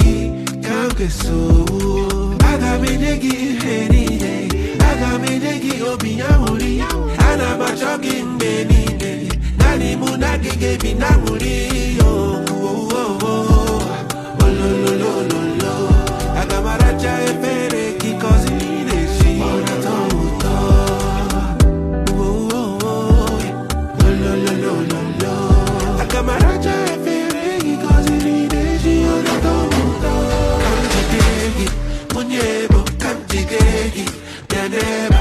gị ka m ga-eso. Aga m enye gị ihe niile, aga m enye gị obi aṅụrị, ana m achọ gị mgbe niile, naanị mụ na gị ga-ebi na aṅụrị. Olololololo, aga m aracha efere gị gọziri na-esi na-atọ ụtọ. Olololololo, aga m aracha efere gị gọziri na-esi na-atọ ụtọ. Ka m jide gị, onye bụ ka m jide gị, bịa n'ebe